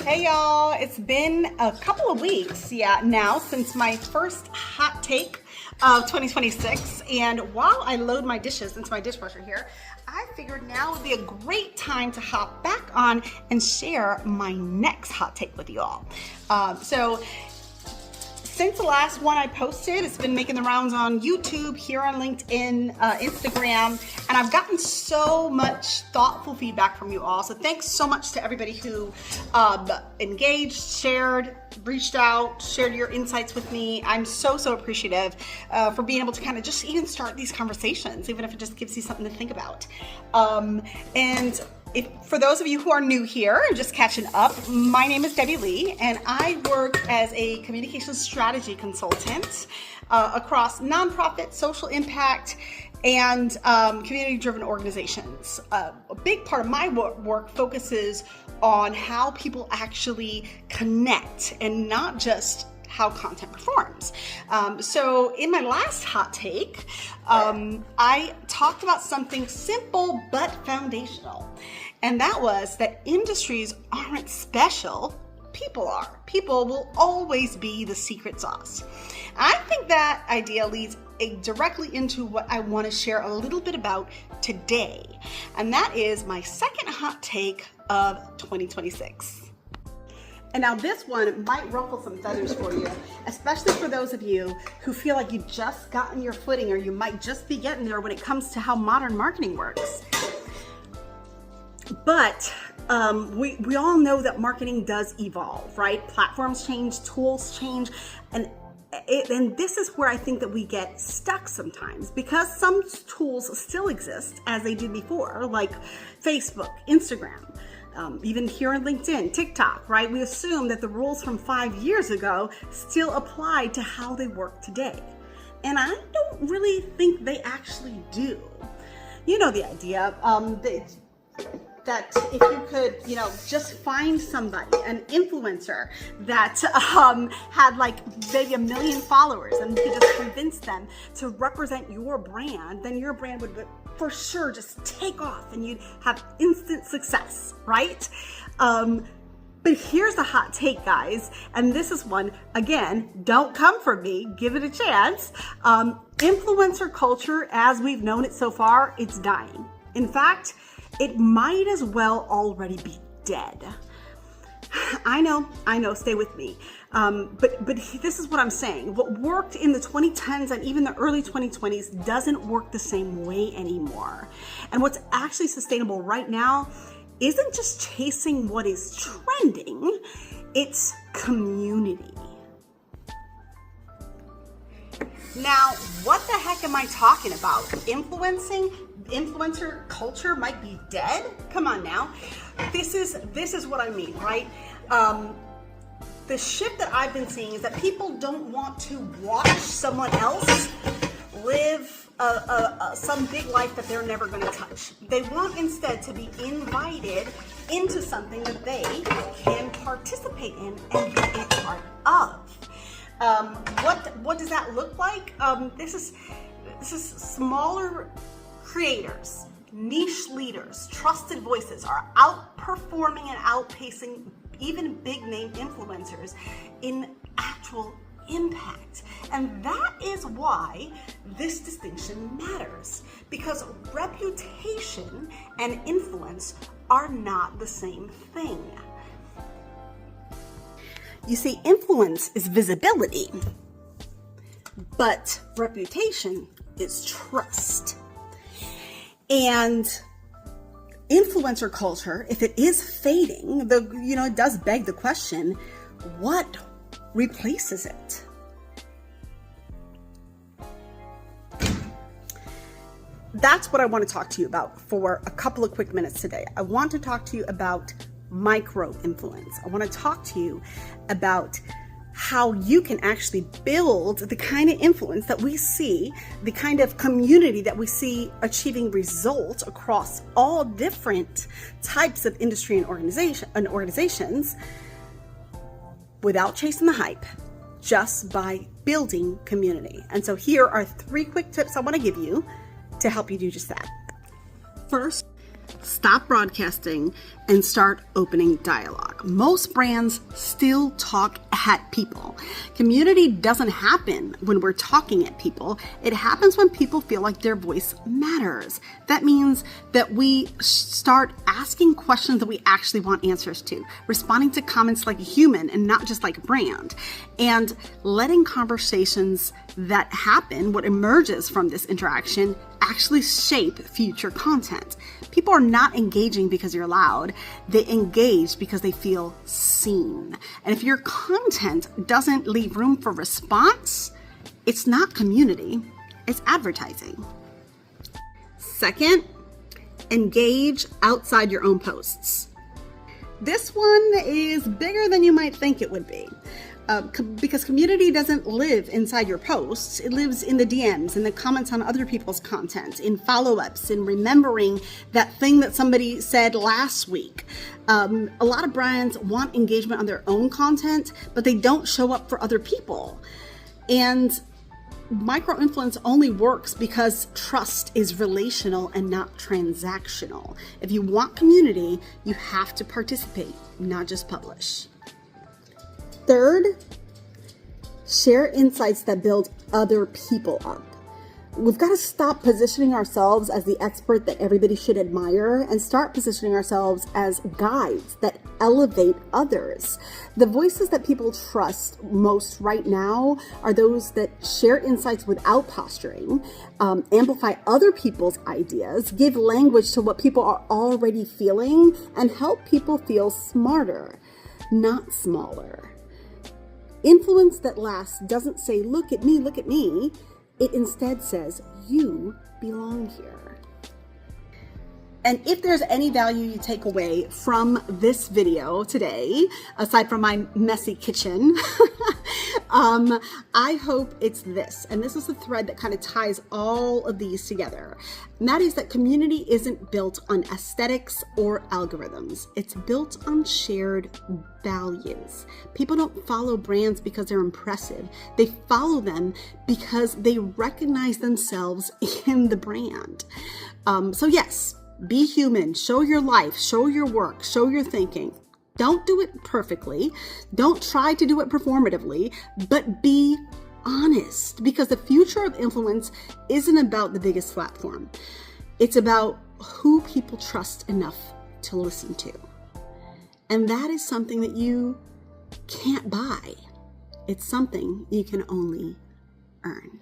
Hey y'all, it's been a couple of weeks now since my first hot take of 2026, and while I load my dishes into my dishwasher here, I figured now would be a great time to hop back on and share my next hot take with you all. Since the last one I posted, it's been making the rounds on YouTube, here on LinkedIn, Instagram, and I've gotten so much thoughtful feedback from you all. So thanks so much to everybody who engaged, shared, reached out, shared your insights with me. I'm so appreciative for being able to kind of just even start these conversations, even if it just gives you something to think about. For those of you who are new here and just catching up, my name is Debbie Lee, and I work as a communications strategy consultant across nonprofit, social impact, and community-driven organizations. A big part of my work focuses on how people actually connect and not just how content performs. So in my last hot take, I talked about something simple but foundational. And that was that industries aren't special, people are. People will always be the secret sauce. I think that idea leads directly into what I want to share a little bit about today. And that is my second hot take of 2026. And now this one might ruffle some feathers for you, especially for those of you who feel like you've just gotten your footing, or you might just be getting there when it comes to how modern marketing works. But we all know that marketing does evolve, right? Platforms change, tools change, and this is where I think that we get stuck sometimes, because some tools still exist as they did before, like Facebook, Instagram, even here on LinkedIn, TikTok, right? We assume that the rules from 5 years ago still apply to how they work today. And I don't really think they actually do. You know the idea, that if you could, just find somebody, an influencer that had like maybe 1 million followers, and you could just convince them to represent your brand, then your brand would for sure just take off and you'd have instant success, right? But here's the hot take, guys, and this is one, again, don't come for me, give it a chance. Influencer culture, as we've known it so far, it's dying. In fact, it might as well already be dead. I know, stay with me. But this is what I'm saying. What worked in the 2010s and even the early 2020s doesn't work the same way anymore. And what's actually sustainable right now isn't just chasing what is trending, it's community. Now, what the heck am I talking about? Influencer culture might be dead? Come on now. This is what I mean, right? The shift that I've been seeing is that people don't want to watch someone else live some big life that they're never going to touch. They want instead to be invited into something that they can participate in and be a part of. What does that look like? This is smaller creators, niche leaders, trusted voices are outperforming and outpacing even big name influencers in actual impact. And that is why this distinction matters, because reputation and influence are not the same thing. You see, influence is visibility, but reputation is trust. And influencer culture, if it is fading, it does beg the question, what replaces it? That's what I want to talk to you about for a couple of quick minutes today. I want to talk to you about micro influence. I want to talk to you about how you can actually build the kind of influence that we see, the kind of community that we see achieving results across all different types of industry and organizations without chasing the hype, just by building community. And so here are 3 quick tips I want to give you to help you do just that. First, stop broadcasting and start opening dialogue. work. Most brands still talk at people. Community doesn't happen when we're talking at people. It happens when people feel like their voice matters. That means that we start asking questions that we actually want answers to, responding to comments like a human and not just like a brand, and letting conversations that happen, what emerges from this interaction, actually shape future content. People are not engaging because you're loud. They engage because they feel seen. And if your content doesn't leave room for response, it's not community, it's advertising. Second, engage outside your own posts. This one is bigger than you might think it would be. Because community doesn't live inside your posts. It lives in the DMs, in the comments on other people's content, in follow-ups, in remembering that thing that somebody said last week. A lot of brands want engagement on their own content, but they don't show up for other people. And micro-influence only works because trust is relational and not transactional. If you want community, you have to participate, not just publish. Third, share insights that build other people up. We've got to stop positioning ourselves as the expert that everybody should admire and start positioning ourselves as guides that elevate others. The voices that people trust most right now are those that share insights without posturing, amplify other people's ideas, give language to what people are already feeling, and help people feel smarter, not smaller. Influence that lasts doesn't say, look at me, look at me. It instead says, you belong here. And if there's any value you take away from this video today, aside from my messy kitchen, I hope it's this. And this is the thread that kind of ties all of these together. And that is that community isn't built on aesthetics or algorithms. It's built on shared values. People don't follow brands because they're impressive. They follow them because they recognize themselves in the brand. So yes, be human, show your life, show your work, show your thinking. Don't do it perfectly. Don't try to do it performatively, but be honest, because the future of influence isn't about the biggest platform. It's about who people trust enough to listen to. And that is something that you can't buy. It's something you can only earn.